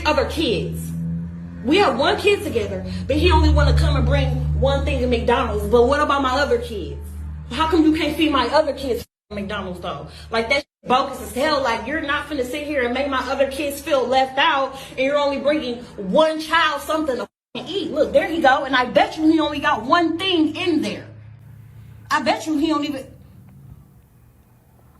other kids. We have one kid together, but he only want to come and bring one thing to McDonald's. But what about my other kids? How come you can't feed my other kids McDonald's though? Like that's bogus as hell. Like you're not finna sit here and make my other kids feel left out, and you're only bringing one child something to eat. Look, there he go, and I bet you he only got one thing in there. I bet you he don't even.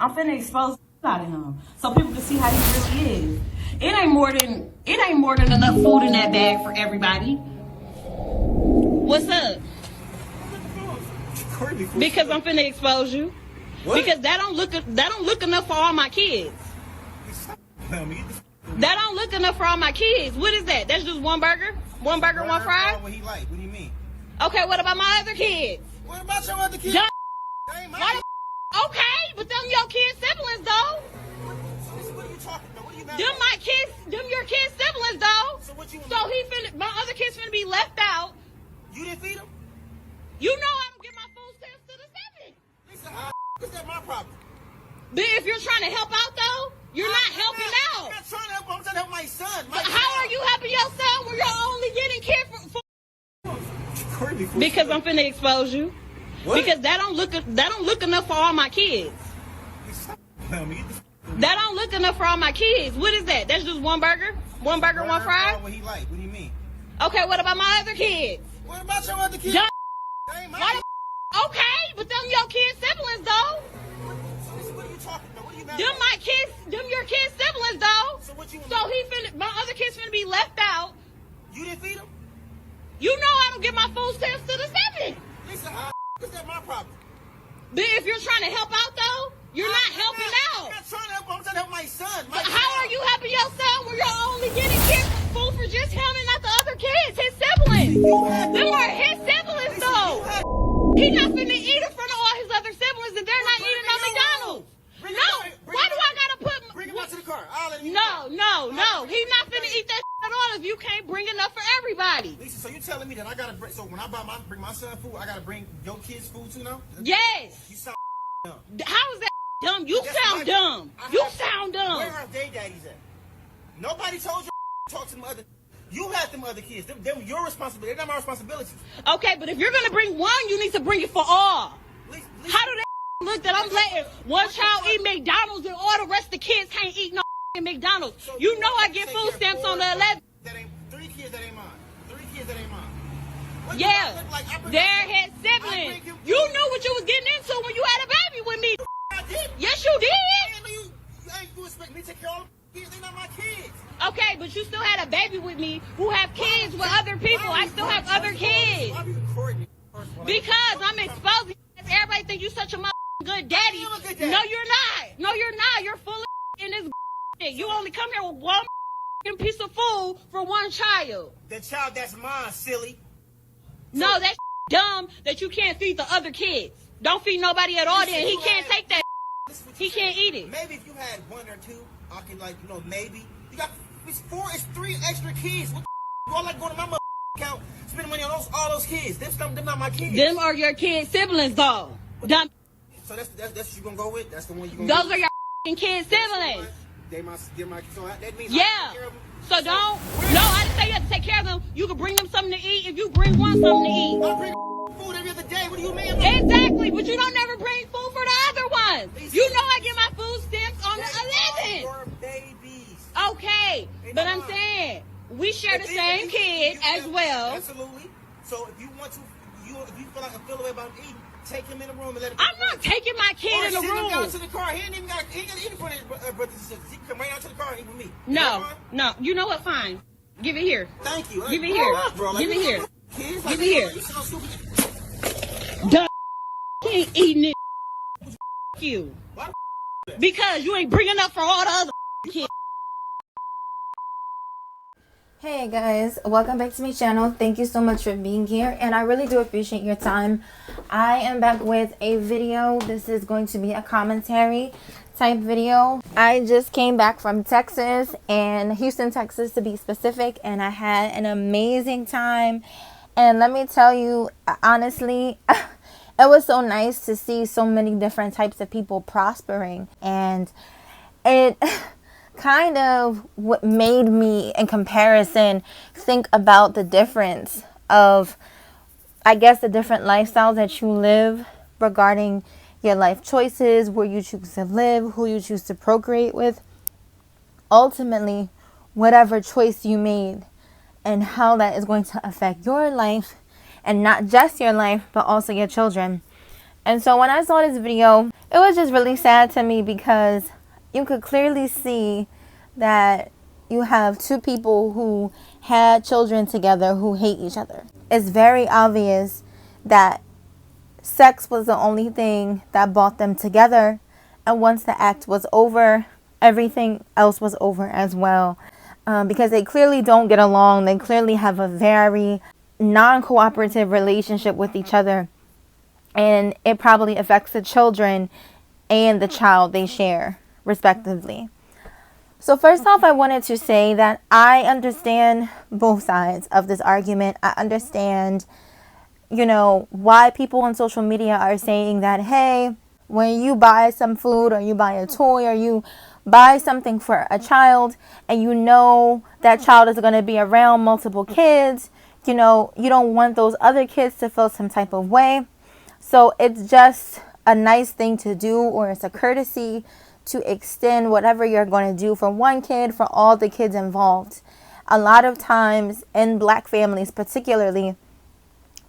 I'm finna expose out of him so people can see how he really is. It ain't more than enough food in that bag for everybody. What's up? Because I'm finna expose you. What? Because that don't look enough for all my kids. That don't look enough for all my kids. What is that? That's just one burger? One burger, one fry? What he like? What do you mean? Okay, what about my other kids? What about your other kids? They ain't mine. Okay, but them your kids' siblings though. What are you talking about? What are you mad Them about? my kids, them your kids' siblings though. So what you? So my other kids finna be left out. You didn't feed them? You know I don't get my food stamps to the 7th. Lisa, how is that my problem? But if you're trying to help out though, you're not helping out. I'm not trying to help. I'm trying to help my son. But how are you helping your son when you're only getting care for? Because I'm finna expose you. What? Because that don't look enough for all my kids. That don't look enough for all my kids. What is that? That's just one burger? One burger, one fry? What he like? What do you mean? Okay, what about my other kids? What about your other kids? They ain't mine. Okay, but them your kids' siblings though. What are you talking about? What are you mad Them about? my kids, them your kids' siblings though. So what you? My other kids finna be left out. You didn't feed them? You know I don't get my food stamps to the 7th. Lisa, how is that my problem? But if you're trying to help out though, you're not helping out. I'm not trying to help. I'm trying to help my son. But how are you helping your son when you're only getting food for just him and not the other kids, his siblings? Them are his siblings though. He's not finna eat in front of all his other siblings and they're not eating on McDonald's. No, why do I gotta put? Bring him out to the car. I'll let him. No. He's not finna eat that at all if you can't bring enough for everybody. Lisa, so you telling me that I gotta bring? So when I bring my son food, I gotta bring your kids food too now? Yes. You sound dumb. How is that dumb? You sound dumb. You sound dumb. Where are they daddies at? Nobody told you to talk to them other. You had them other kids. Them your responsibility. They're not my responsibility. Okay, but if you're gonna bring one, you need to bring it for all. Lisa, how do they look that I'm letting one child eat McDonald's and all the rest of the kids can't eat no McDonald's? So you know I get food stamps on the 11th. That ain't 3 kids that ain't mine. 3 kids that ain't mine. What yeah, like? they're his siblings. You knew what you was getting into when you had a baby with me. I did. Yes, you did. You expect me to take care of all the kids? They're not my kids. Okay, but you still had a baby with me who have kids with other people. I still have other kids. Why are you recording me? Because I'm exposing. Everybody think you such a good daddy. No, you're not. No, you're not. You're full of in this. You only come here with one piece of food for one child. The child that's mine, silly. No, that's dumb that you can't feed the other kids. Don't feed nobody at all. Then he can't take that. He can't eat it. Maybe if you had 1 or 2, I could maybe. You got it's 3 extra kids. What the all like going to my account, spending money on all those kids. Them not my kids. Them are your kids' siblings though. Dumb. So that's what you gonna go with? That's the one you gonna Those are your kids' siblings. They're my so that means yeah. So don't. No, I didn't say you have to take care of them. You can bring them something to eat if you bring one something to eat. I bring food every other day. What do you mean? Exactly, but you don't never bring food for the other ones. You know I get my food stamps on the 11th. Your babies. Okay, but I'm saying we share the same kid as well. Absolutely. So if you want to, if you feel like I feel away about eating, take him in the room and let him. I'm not taking my kid in the room. Or send him down to the car. He ain't even got to eat in front of his brothers and sisters. He can come right out to the car and eat with me. No. You know what? Fine. Give it here. Thank you. Give it here. Give it here. Give it here. Dumb. He ain't eating it. You. Because you ain't bringing up for all the other kids. Hey guys, welcome back to my channel. Thank you so much for being here, and I really do appreciate your time. I am back with a video. This is going to be a commentary type video. I just came back from Texas, and Houston, Texas to be specific, and I had an amazing time. And let me tell you, honestly, it was so nice to see so many different types of people prospering, and kind of what made me, in comparison, think about the difference of, I guess, the different lifestyles that you live regarding your life choices, where you choose to live, who you choose to procreate with. Ultimately, whatever choice you made and how that is going to affect your life, and not just your life, but also your children. And so when I saw this video, it was just really sad to me, because you could clearly see that you have two people who had children together who hate each other. It's very obvious that sex was the only thing that brought them together. And once the act was over, everything else was over as well. Because they clearly don't get along. They clearly have a very non-cooperative relationship with each other. And it probably affects the children and the child they share, respectively. So first off, I wanted to say that I understand both sides of this argument. I understand, why people on social media are saying that, hey, when you buy some food, or you buy a toy, or you buy something for a child, and you know that child is going to be around multiple kids, you don't want those other kids to feel some type of way. So it's just a nice thing to do, or it's a courtesy to extend whatever you're going to do for one kid, for all the kids involved. A lot of times in Black families particularly,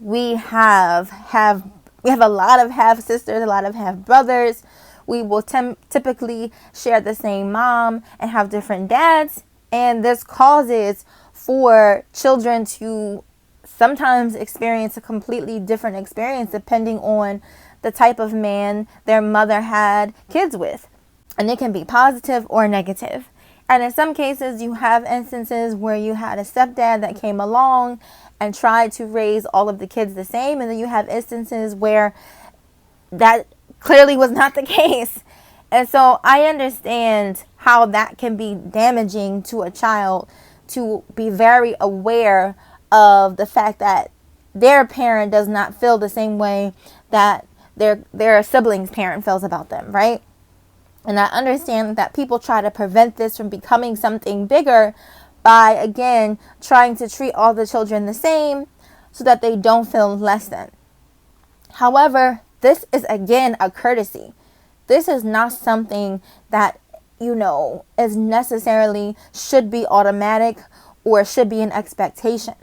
we have a lot of half sisters, a lot of half brothers. We will typically share the same mom and have different dads. And this causes for children to sometimes experience a completely different experience depending on the type of man their mother had kids with. And it can be positive or negative. And in some cases, you have instances where you had a stepdad that came along and tried to raise all of the kids the same. And then you have instances where that clearly was not the case. And so I understand how that can be damaging to a child, to be very aware of the fact that their parent does not feel the same way that their sibling's parent feels about them, right? And I understand that people try to prevent this from becoming something bigger by, again, trying to treat all the children the same so that they don't feel less than. However, this is, again, a courtesy. This is not something that, is necessarily should be automatic or should be an expectation,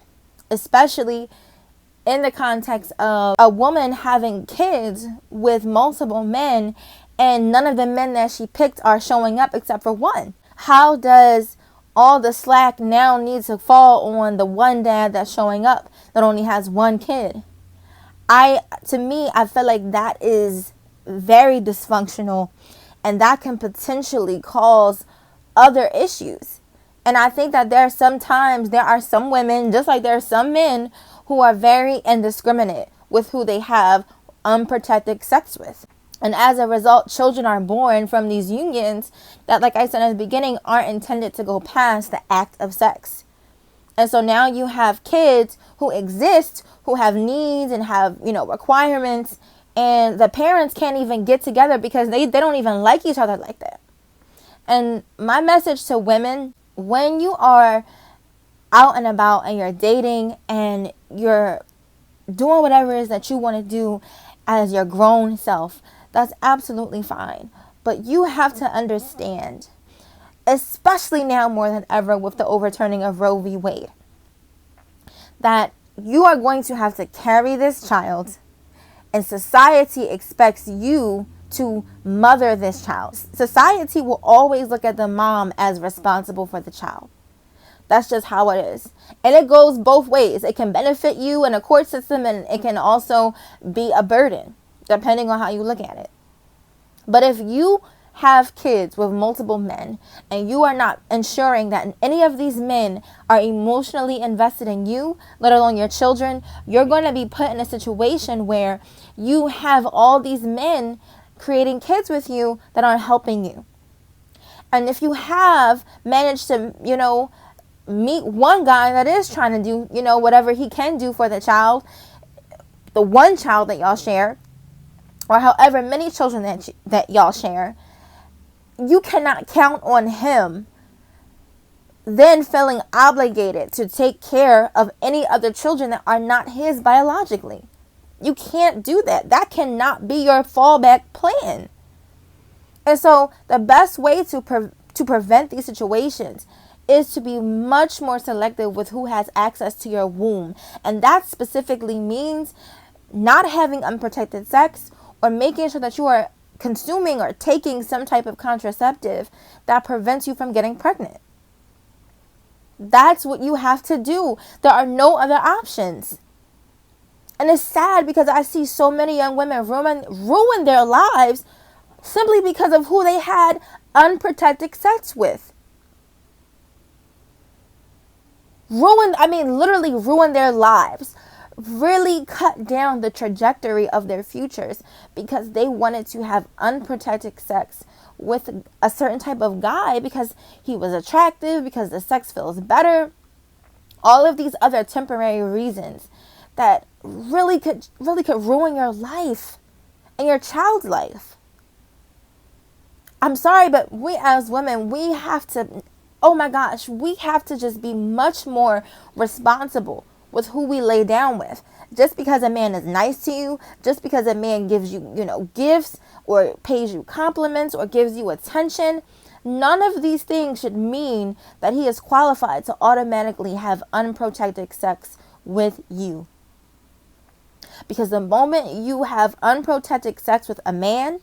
especially in the context of a woman having kids with multiple men, and none of the men that she picked are showing up except for one. How does all the slack now need to fall on the one dad that's showing up that only has one kid? To me, I feel like that is very dysfunctional, and that can potentially cause other issues. And I think that there are some women, just like there are some men, who are very indiscriminate with who they have unprotected sex with. And as a result, children are born from these unions that, like I said in the beginning, aren't intended to go past the act of sex. And so now you have kids who exist, who have needs and have, requirements, and the parents can't even get together because they don't even like each other like that. And my message to women, when you are out and about and you're dating and you're doing whatever it is that you want to do as your grown self, that's absolutely fine. But you have to understand, especially now more than ever with the overturning of Roe v. Wade, that you are going to have to carry this child, and society expects you to mother this child. Society will always look at the mom as responsible for the child. That's just how it is. And it goes both ways. It can benefit you in a court system, and it can also be a burden, depending on how you look at it. But if you have kids with multiple men, and you are not ensuring that any of these men are emotionally invested in you, let alone your children, you're going to be put in a situation where you have all these men creating kids with you that aren't helping you. And if you have managed to, meet one guy that is trying to do, whatever he can do for the child, the one child that y'all share, or however many children that y'all share, you cannot count on him then feeling obligated to take care of any other children that are not his biologically. You can't do that. That cannot be your fallback plan. And so the best way to prevent these situations is to be much more selective with who has access to your womb. And that specifically means not having unprotected sex, or making sure that you are consuming or taking some type of contraceptive that prevents you from getting pregnant. That's what you have to do. There are no other options. And it's sad because I see so many young women ruin their lives simply because of who they had unprotected sex with. Literally ruin their lives. Really cut down the trajectory of their futures because they wanted to have unprotected sex with a certain type of guy because he was attractive, because the sex feels better. All of these other temporary reasons that really could ruin your life and your child's life. I'm sorry, but we as women, we have to just be much more responsible with who we lay down with. Just because a man is nice to you, just because a man gives you, gifts or pays you compliments or gives you attention, none of these things should mean that he is qualified to automatically have unprotected sex with you. Because the moment you have unprotected sex with a man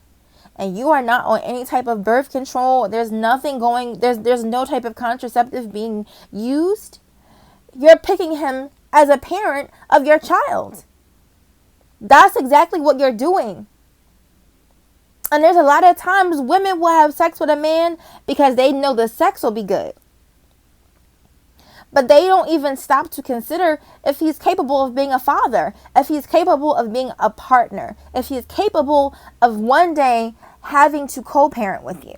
and you are not on any type of birth control, there's no type of contraceptive being used, you're picking him as a parent of your child. That's exactly what you're doing. And there's a lot of times women will have sex with a man because they know the sex will be good. But they don't even stop to consider if he's capable of being a father, if he's capable of being a partner, if he's capable of one day having to co-parent with you.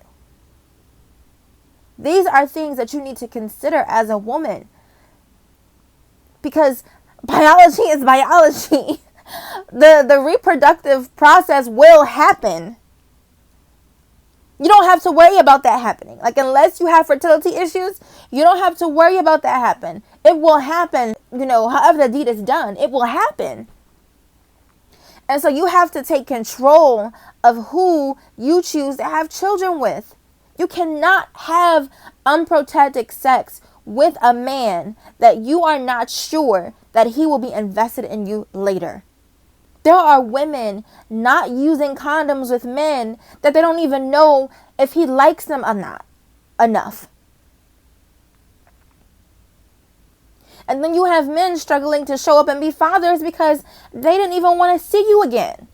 These are things that you need to consider as a woman. Because biology is biology. The reproductive process will happen. You don't have to worry about that happening. Like, unless you have fertility issues, you don't have to worry about that happen. It will happen, however the deed is done. It will happen. And so you have to take control of who you choose to have children with. You cannot have unprotected sex with a man that you are not sure that he will be invested in you later. There are women not using condoms with men that they don't even know if he likes them or not enough. And then you have men struggling to show up and be fathers because they didn't even want to see you again.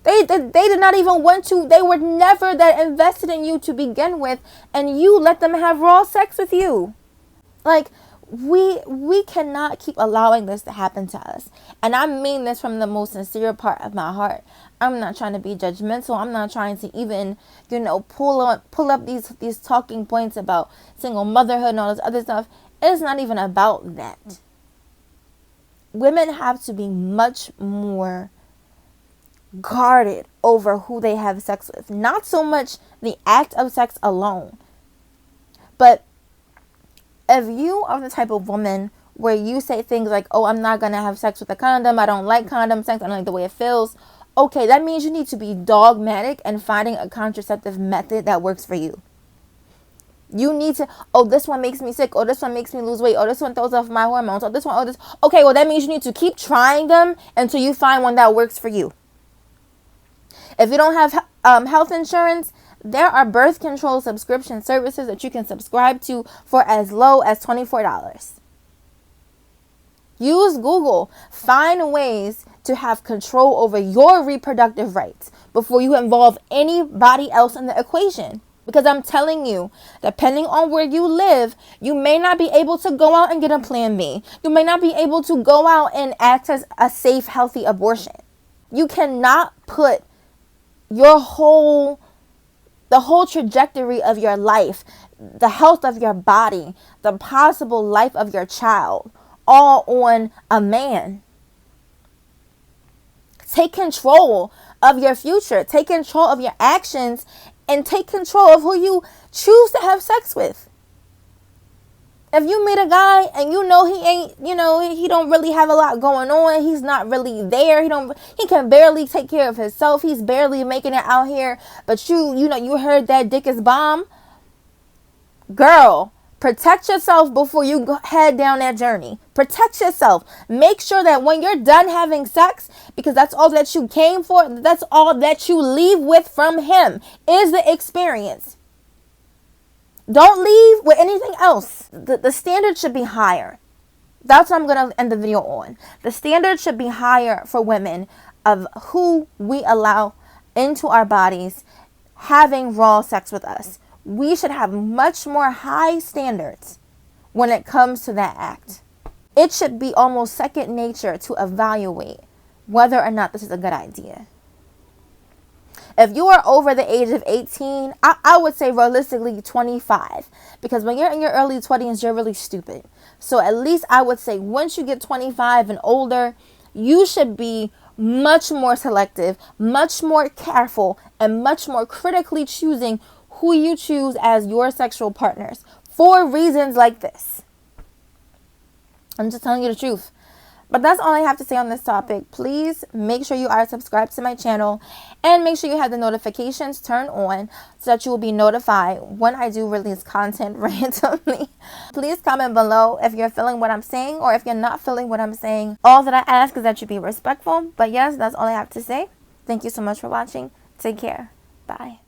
They did not even want to. They were never that invested in you to begin with, and you let them have raw sex with you. Like, we cannot keep allowing this to happen to us. And I mean this from the most sincere part of my heart. I'm not trying to be judgmental. I'm not trying to even, pull up these talking points about single motherhood and all this other stuff. It's not even about that. Women have to be much more guarded over who they have sex with. Not so much the act of sex alone, but if you are the type of woman where you say things like, oh, I'm not going to have sex with a condom, I don't like condom sex, I don't like the way it feels, okay, that means you need to be dogmatic and finding a contraceptive method that works for you. You need to, oh, this one makes me sick, oh, this one makes me lose weight, oh, this one throws off my hormones, oh, this one, oh, this. Okay, well, that means you need to keep trying them until you find one that works for you. If you don't have health insurance, there are birth control subscription services that you can subscribe to for as low as $24. Use Google. Find ways to have control over your reproductive rights before you involve anybody else in the equation. Because I'm telling you, depending on where you live, you may not be able to go out and get a Plan B. You may not be able to go out and access a safe, healthy abortion. You cannot put the whole trajectory of your life, the health of your body, the possible life of your child, all on a man. Take control of your future. Take control of your actions and take control of who you choose to have sex with. If you meet a guy and you know he ain't, he don't really have a lot going on, he's not really there, he can barely take care of himself, he's barely making it out here, but you heard that dick is bomb, girl, protect yourself before you head down that journey. Protect yourself. Make sure that when you're done having sex, because that's all that you came for, that's all that you leave with from him, is the experience. Don't leave with anything else. The standard should be higher. That's what I'm going to end the video on. The standard should be higher for women of who we allow into our bodies having raw sex with us. We should have much more high standards when it comes to that act. It should be almost second nature to evaluate whether or not this is a good idea. If you are over the age of 18, I would say realistically 25. Because when you're in your early 20s, you're really stupid. So at least I would say once you get 25 and older, you should be much more selective, much more careful, and much more critically choosing who you choose as your sexual partners for reasons like this. I'm just telling you the truth. But that's all I have to say on this topic. Please make sure you are subscribed to my channel and make sure you have the notifications turned on so that you will be notified when I do release content randomly. Please comment below if you're feeling what I'm saying or if you're not feeling what I'm saying. All that I ask is that you be respectful. But yes, that's all I have to say. Thank you so much for watching. Take care. Bye.